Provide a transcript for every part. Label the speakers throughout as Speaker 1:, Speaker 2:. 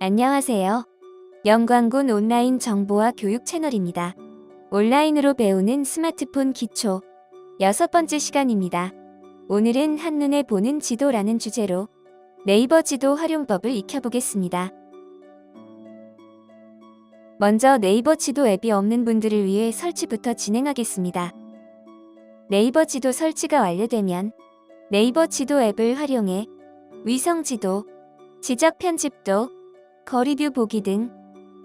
Speaker 1: 안녕하세요. 영광군 온라인 정보와 교육 채널입니다. 온라인으로 배우는 스마트폰 기초 6번째 시간입니다. 오늘은 한눈에 보는 지도라는 주제로 네이버 지도 활용법을 익혀보겠습니다. 먼저 네이버 지도 앱이 없는 분들을 위해 설치부터 진행하겠습니다. 네이버 지도 설치가 완료되면 네이버 지도 앱을 활용해 위성 지도, 지적 편집도, 거리뷰 보기 등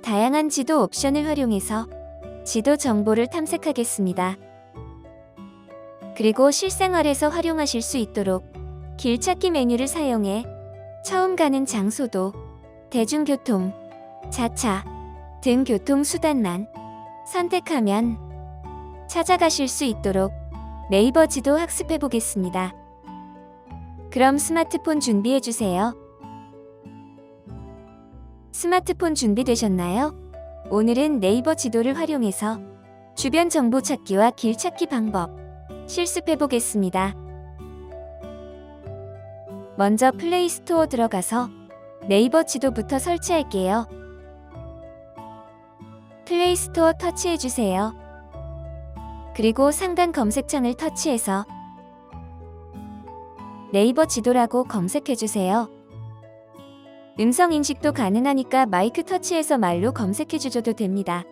Speaker 1: 다양한 지도 옵션을 활용해서 지도 정보를 탐색하겠습니다. 그리고 실생활에서 활용하실 수 있도록 길찾기 메뉴를 사용해 처음 가는 장소도 대중교통, 자차 등 교통수단만 선택하면 찾아가실 수 있도록 네이버 지도 학습해 보겠습니다. 그럼 스마트폰 준비해 주세요. 스마트폰 준비되셨나요? 오늘은 네이버 지도를 활용해서 주변 정보 찾기와 길 찾기 방법 실습해 보겠습니다. 먼저 플레이 스토어 들어가서 네이버 지도부터 설치할게요. 플레이 스토어 터치해 주세요. 그리고 상단 검색창을 터치해서 네이버 지도라고 검색해 주세요. 음성 인식도 가능하니까 마이크 터치해서 말로 검색해 주셔도 됩니다.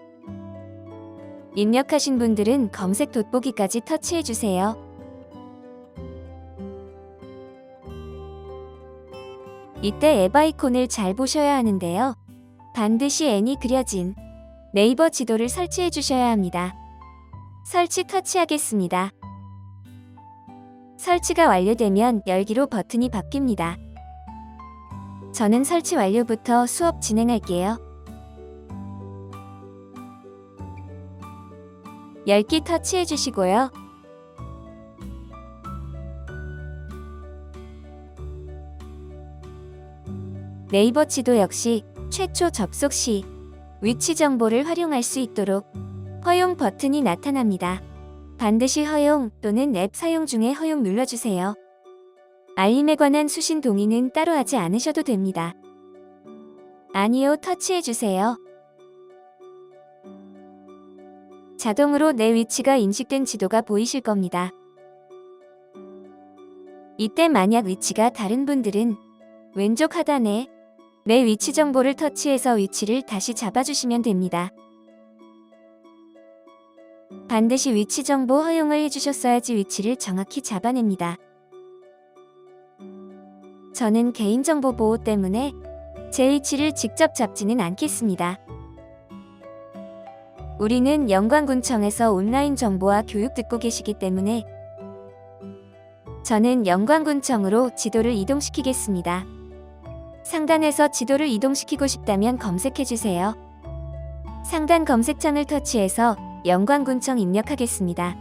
Speaker 1: 입력하신 분들은 검색 돋보기까지 터치해 주세요. 이때 앱 아이콘을 잘 보셔야 하는데요. 반드시 N이 그려진 네이버 지도를 설치해 주셔야 합니다. 설치 터치하겠습니다. 설치가 완료되면 열기로 버튼이 바뀝니다. 저는 설치 완료부터 수업 진행할게요. 열기 터치해 주시고요. 네이버 지도 역시 최초 접속 시 위치 정보를 활용할 수 있도록 허용 버튼이 나타납니다. 반드시 허용 또는 앱 사용 중에 허용 눌러주세요. 알림에 관한 수신 동의는 따로 하지 않으셔도 됩니다. 아니요 터치해 주세요. 자동으로 내 위치가 인식된 지도가 보이실 겁니다. 이때 만약 위치가 다른 분들은 왼쪽 하단에 내 위치 정보를 터치해서 위치를 다시 잡아주시면 됩니다. 반드시 위치 정보 허용을 해주셨어야지 위치를 정확히 잡아냅니다. 저는 개인정보 보호 때문에 제 위치를 직접 잡지는 않겠습니다. 우리는 영광군청에서 온라인 정보와 교육 듣고 계시기 때문에 저는 영광군청으로 지도를 이동시키겠습니다. 상단에서 지도를 이동시키고 싶다면 검색해주세요. 상단 검색창을 터치해서 영광군청 입력하겠습니다.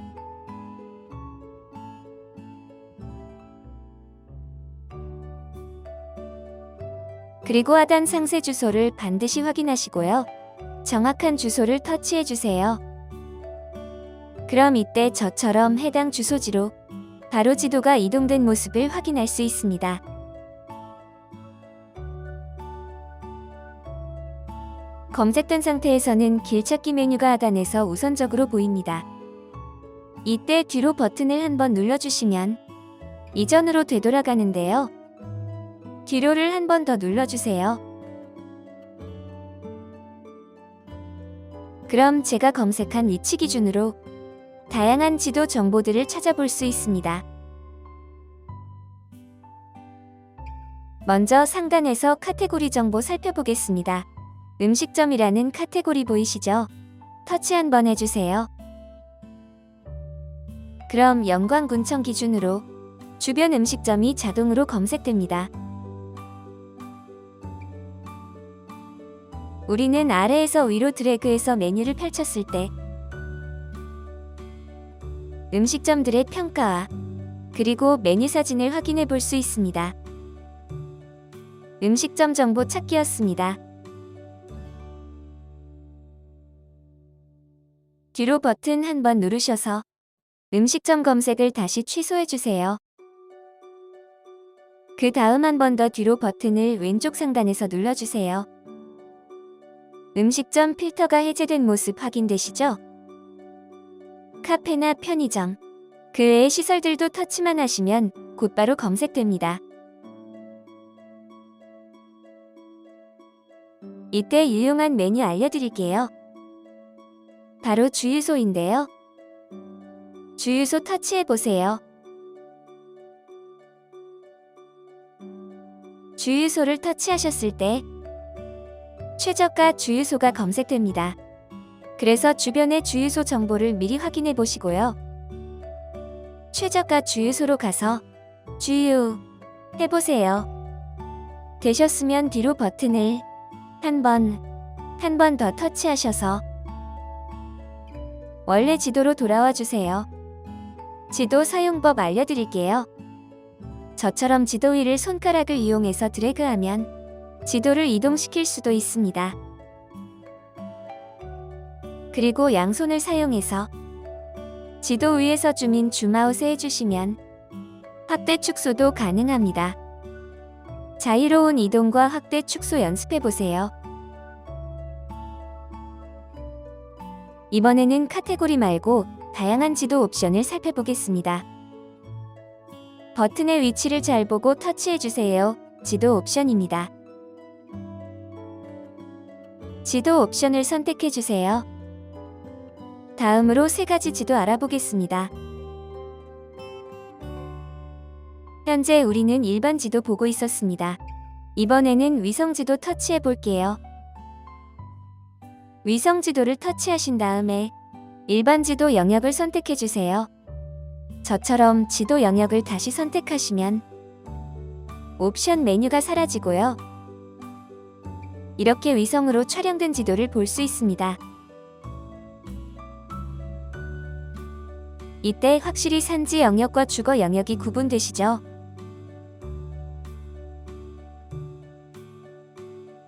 Speaker 1: 그리고 하단 상세 주소를 반드시 확인하시고요. 정확한 주소를 터치해주세요. 그럼 이때 저처럼 해당 주소지로 바로 지도가 이동된 모습을 확인할 수 있습니다. 검색된 상태에서는 길찾기 메뉴가 하단에서 우선적으로 보입니다. 이때 뒤로 버튼을 한번 눌러주시면 이전으로 되돌아가는데요. 뒤로를 한 번 더 눌러주세요. 그럼 제가 검색한 위치 기준으로 다양한 지도 정보들을 찾아볼 수 있습니다. 먼저 상단에서 카테고리 정보 살펴보겠습니다. 음식점이라는 카테고리 보이시죠? 터치 한번 해주세요. 그럼 영광군청 기준으로 주변 음식점이 자동으로 검색됩니다. 우리는 아래에서 위로 드래그해서 메뉴를 펼쳤을 때 음식점들의 평가와 그리고 메뉴 사진을 확인해 볼 수 있습니다. 음식점 정보 찾기였습니다. 뒤로 버튼 한번 누르셔서 음식점 검색을 다시 취소해 주세요. 그 다음 한 번 더 뒤로 버튼을 왼쪽 상단에서 눌러주세요. 음식점 필터가 해제된 모습 확인되시죠? 카페나 편의점, 그 외의 시설들도 터치만 하시면 곧바로 검색됩니다. 이때 유용한 메뉴 알려드릴게요. 바로 주유소인데요. 주유소 터치해보세요. 주유소를 터치하셨을 때 최저가 주유소가 검색됩니다. 그래서 주변의 주유소 정보를 미리 확인해 보시고요. 최저가 주유소로 가서 주유해보세요. 되셨으면 뒤로 버튼을 한 번 더 터치하셔서 원래 지도로 돌아와 주세요. 지도 사용법 알려드릴게요. 저처럼 지도 위를 손가락을 이용해서 드래그하면 지도를 이동시킬 수도 있습니다. 그리고 양손을 사용해서 지도 위에서 줌아웃을 해주시면 확대 축소도 가능합니다. 자유로운 이동과 확대 축소 연습해보세요. 이번에는 카테고리 말고 다양한 지도 옵션을 살펴보겠습니다. 버튼의 위치를 잘 보고 터치해주세요. 지도 옵션입니다. 지도 옵션을 선택해주세요. 다음으로 세 가지 지도 알아보겠습니다. 현재 우리는 일반 지도 보고 있었습니다. 이번에는 위성 지도 터치해 볼게요. 위성 지도를 터치하신 다음에 일반 지도 영역을 선택해 주세요. 저처럼 지도 영역을 다시 선택하시면 옵션 메뉴가 사라지고요. 이렇게 위성으로 촬영된 지도를 볼 수 있습니다. 이때 확실히 산지 영역과 주거 영역이 구분되시죠?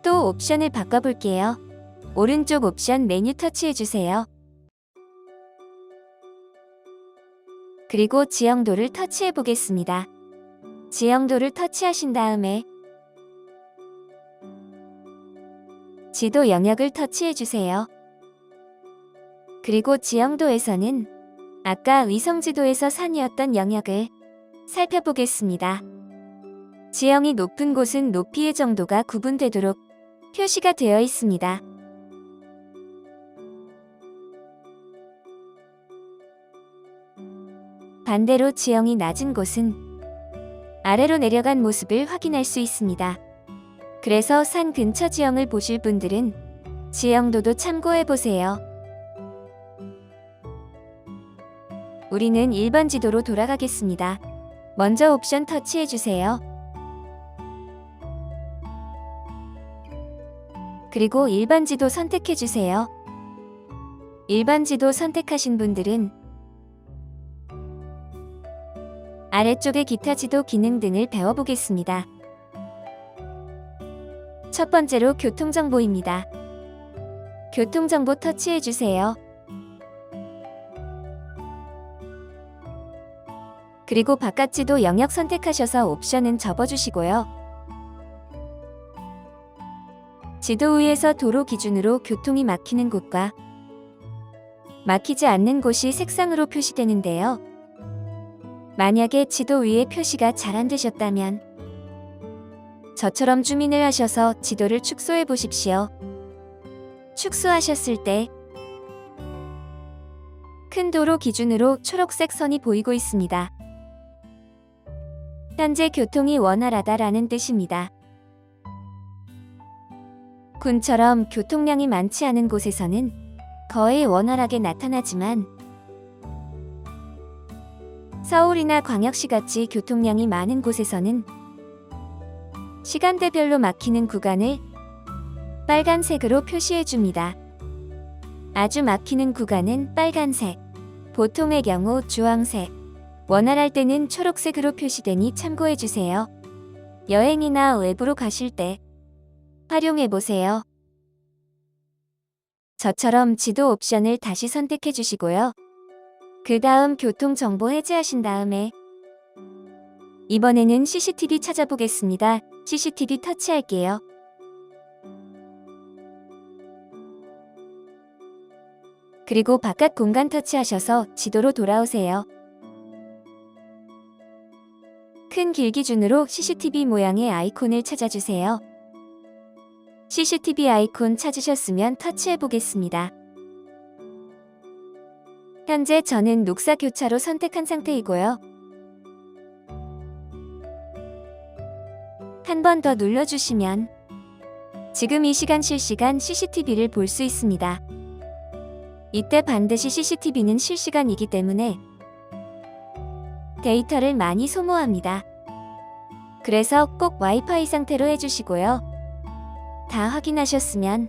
Speaker 1: 또 옵션을 바꿔볼게요. 오른쪽 옵션 메뉴 터치해주세요. 그리고 지형도를 터치해보겠습니다. 지형도를 터치하신 다음에 지도 영역을 터치해주세요. 그리고 지형도에서는 아까 위성지도에서 산이었던 영역을 살펴보겠습니다. 지형이 높은 곳은 높이의 정도가 구분되도록 표시가 되어 있습니다. 반대로 지형이 낮은 곳은 아래로 내려간 모습을 확인할 수 있습니다. 그래서 산 근처 지형을 보실 분들은 지형도도 참고해보세요. 우리는 일반 지도로 돌아가겠습니다. 먼저 옵션 터치해주세요. 그리고 일반 지도 선택해주세요. 일반 지도 선택하신 분들은 아래쪽의 기타 지도 기능 등을 배워보겠습니다. 첫 번째로 교통정보입니다. 교통정보 터치해주세요. 그리고 바깥지도 영역 선택하셔서 옵션은 접어주시고요. 지도 위에서 도로 기준으로 교통이 막히는 곳과 막히지 않는 곳이 색상으로 표시되는데요. 만약에 지도 위에 표시가 잘 안 되셨다면 저처럼 줌인을 하셔서 지도를 축소해 보십시오. 축소하셨을 때 큰 도로 기준으로 초록색 선이 보이고 있습니다. 현재 교통이 원활하다라는 뜻입니다. 군처럼 교통량이 많지 않은 곳에서는 거의 원활하게 나타나지만 서울이나 광역시같이 교통량이 많은 곳에서는 시간대별로 막히는 구간을 빨간색으로 표시해줍니다. 아주 막히는 구간은 빨간색, 보통의 경우 주황색, 원활할 때는 초록색으로 표시되니 참고해주세요. 여행이나 외부로 가실 때 활용해보세요. 저처럼 지도 옵션을 다시 선택해주시고요. 그 다음 교통정보 해제하신 다음에 이번에는 CCTV 찾아보겠습니다. CCTV 터치할게요. 그리고 바깥 공간 터치하셔서 지도로 돌아오세요. 큰 길 기준으로 CCTV 모양의 아이콘을 찾아주세요. CCTV 아이콘 찾으셨으면 터치해 보겠습니다. 현재 저는 녹사 교차로 선택한 상태이고요. 한 번 더 눌러주시면 지금 이 시간 실시간 CCTV를 볼 수 있습니다. 이때 반드시 CCTV는 실시간이기 때문에 데이터를 많이 소모합니다. 그래서 꼭 와이파이 상태로 해주시고요. 다 확인하셨으면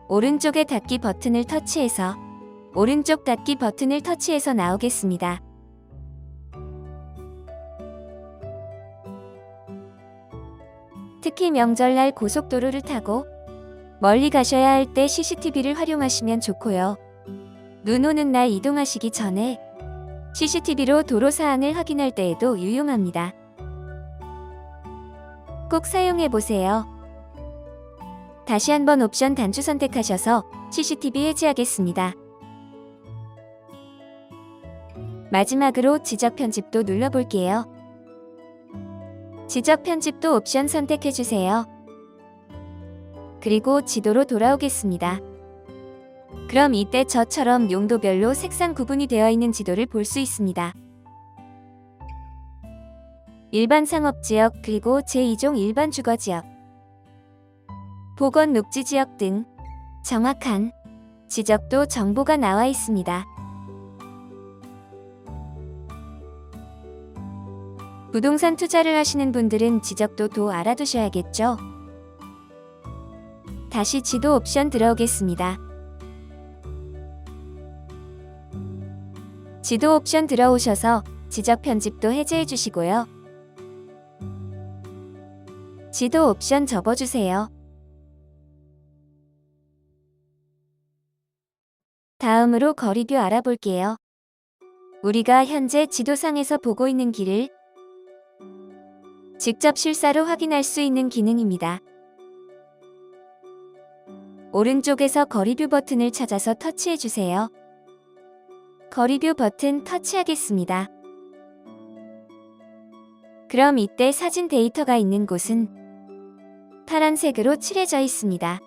Speaker 1: 오른쪽에 닫기 버튼을 터치해서 오른쪽 닫기 버튼을 터치해서 나오겠습니다. 특히 명절날 고속도로를 타고 멀리 가셔야 할 때 CCTV를 활용하시면 좋고요. 눈 오는 날 이동하시기 전에 CCTV로 도로 사항을 확인할 때에도 유용합니다. 꼭 사용해 보세요. 다시 한번 옵션 단추 선택하셔서 CCTV 해제하겠습니다. 마지막으로 지적 편집도 눌러볼게요. 지적 편집도 옵션 선택해주세요. 그리고 지도로 돌아오겠습니다. 그럼 이때 저처럼 용도별로 색상 구분이 되어 있는 지도를 볼 수 있습니다. 일반 상업지역 그리고 제2종 일반 주거지역, 보건 녹지지역 등 정확한 지적도 정보가 나와 있습니다. 부동산 투자를 하시는 분들은 지적도도 알아두셔야겠죠. 다시 지도 옵션 들어오겠습니다. 지도 옵션 들어오셔서 지적 편집도 해제해 주시고요. 지도 옵션 접어주세요. 다음으로 거리뷰 알아볼게요. 우리가 현재 지도상에서 보고 있는 길을 직접 실사로 확인할 수 있는 기능입니다. 오른쪽에서 거리뷰 버튼을 찾아서 터치해 주세요. 거리뷰 버튼 터치하겠습니다. 그럼 이때 사진 데이터가 있는 곳은 파란색으로 칠해져 있습니다.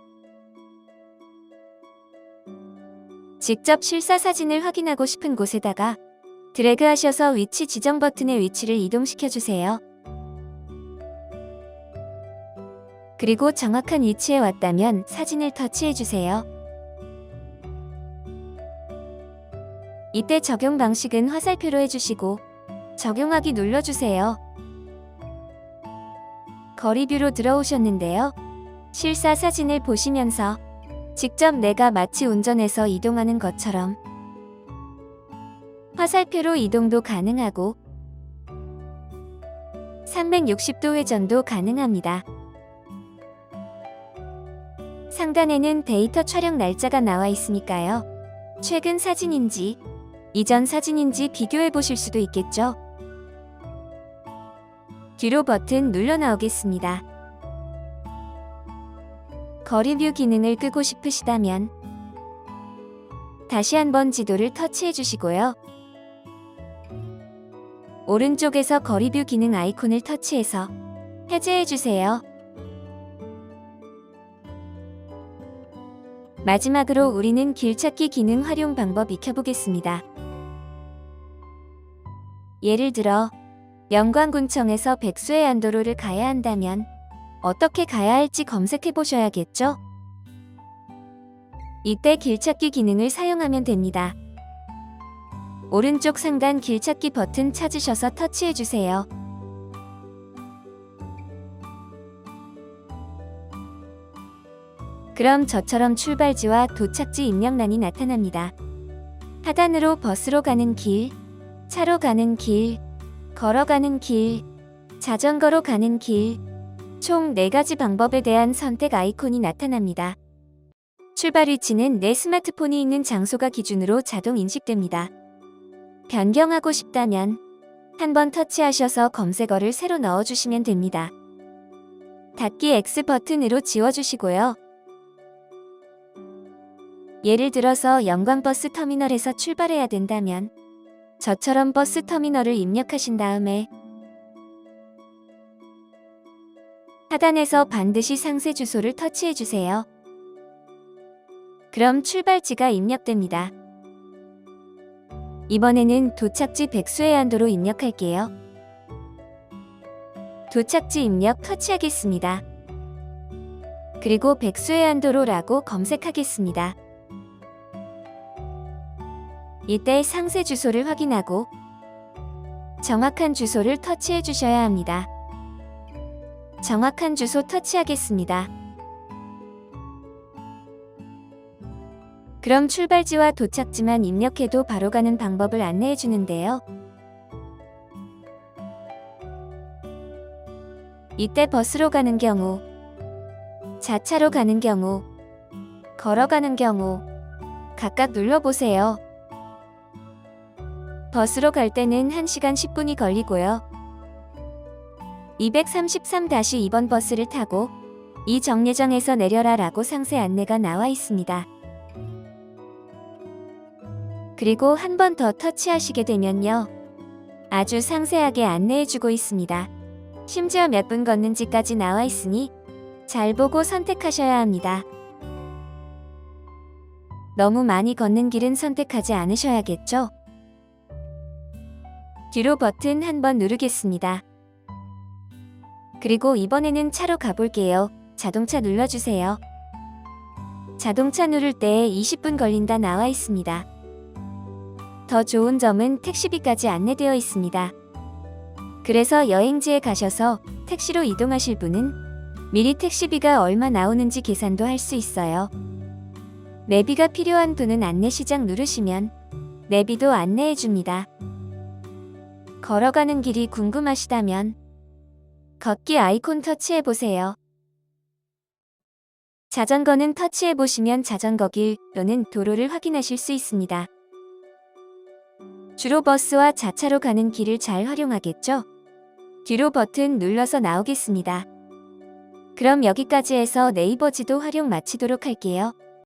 Speaker 1: 직접 실사 사진을 확인하고 싶은 곳에다가 드래그 하셔서 위치 지정 버튼의 위치를 이동시켜 주세요. 그리고 정확한 위치에 왔다면 사진을 터치해 주세요. 이때 적용 방식은 화살표로 해주시고 적용하기 눌러주세요. 거리뷰로 들어오셨는데요. 실사 사진을 보시면서 직접 내가 마치 운전해서 이동하는 것처럼 화살표로 이동도 가능하고 360도 회전도 가능합니다. 상단에는 데이터 촬영 날짜가 나와 있으니까요. 최근 사진인지 이전 사진인지 비교해 보실 수도 있겠죠. 뒤로 버튼 눌러 나오겠습니다. 거리뷰 기능을 끄고 싶으시다면 다시 한번 지도를 터치해 주시고요. 오른쪽에서 거리뷰 기능 아이콘을 터치해서 해제해 주세요. 마지막으로 우리는 길찾기 기능 활용 방법 익혀보겠습니다. 예를 들어 영광군청에서 백수의 안도로를 가야 한다면 어떻게 가야 할지 검색해 보셔야겠죠? 이때 길찾기 기능을 사용하면 됩니다. 오른쪽 상단 길찾기 버튼 찾으셔서 터치해 주세요. 그럼 저처럼 출발지와 도착지 입력란이 나타납니다. 하단으로 버스로 가는 길, 차로 가는 길, 걸어가는 길, 자전거로 가는 길, 총 4가지 방법에 대한 선택 아이콘이 나타납니다. 출발 위치는 내 스마트폰이 있는 장소가 기준으로 자동 인식됩니다. 변경하고 싶다면 한번 터치하셔서 검색어를 새로 넣어주시면 됩니다. 닫기 X 버튼으로 지워주시고요. 예를 들어서 영광버스터미널에서 출발해야 된다면 저처럼 버스터미널을 입력하신 다음에 하단에서 반드시 상세 주소를 터치해주세요. 그럼 출발지가 입력됩니다. 이번에는 도착지 백수해안도로 입력할게요. 도착지 입력 터치하겠습니다. 그리고 백수해안도로라고 검색하겠습니다. 이때 상세 주소를 확인하고 정확한 주소를 터치해 주셔야 합니다. 정확한 주소 터치하겠습니다. 그럼 출발지와 도착지만 입력해도 바로 가는 방법을 안내해 주는데요. 이때 버스로 가는 경우, 자차로 가는 경우, 걸어가는 경우 각각 눌러보세요. 버스로 갈 때는 1시간 10분이 걸리고요. 233-2번 버스를 타고 이 정류장에서 내려라 라고 상세 안내가 나와 있습니다. 그리고 한 번 더 터치하시게 되면요. 아주 상세하게 안내해주고 있습니다. 심지어 몇 분 걷는지까지 나와 있으니 잘 보고 선택하셔야 합니다. 너무 많이 걷는 길은 선택하지 않으셔야겠죠? 뒤로 버튼 한번 누르겠습니다. 그리고 이번에는 차로 가볼게요. 자동차 눌러주세요. 자동차 누를 때 20분 걸린다 나와 있습니다. 더 좋은 점은 택시비까지 안내되어 있습니다. 그래서 여행지에 가셔서 택시로 이동하실 분은 미리 택시비가 얼마 나오는지 계산도 할 수 있어요. 내비가 필요한 분은 안내 시작 누르시면 내비도 안내해 줍니다. 걸어가는 길이 궁금하시다면 걷기 아이콘 터치해 보세요. 자전거는 터치해 보시면 자전거 길 또는 도로를 확인하실 수 있습니다. 주로 버스와 자차로 가는 길을 잘 활용하겠죠? 뒤로 버튼 눌러서 나오겠습니다. 그럼 여기까지 해서 네이버 지도 활용 마치도록 할게요.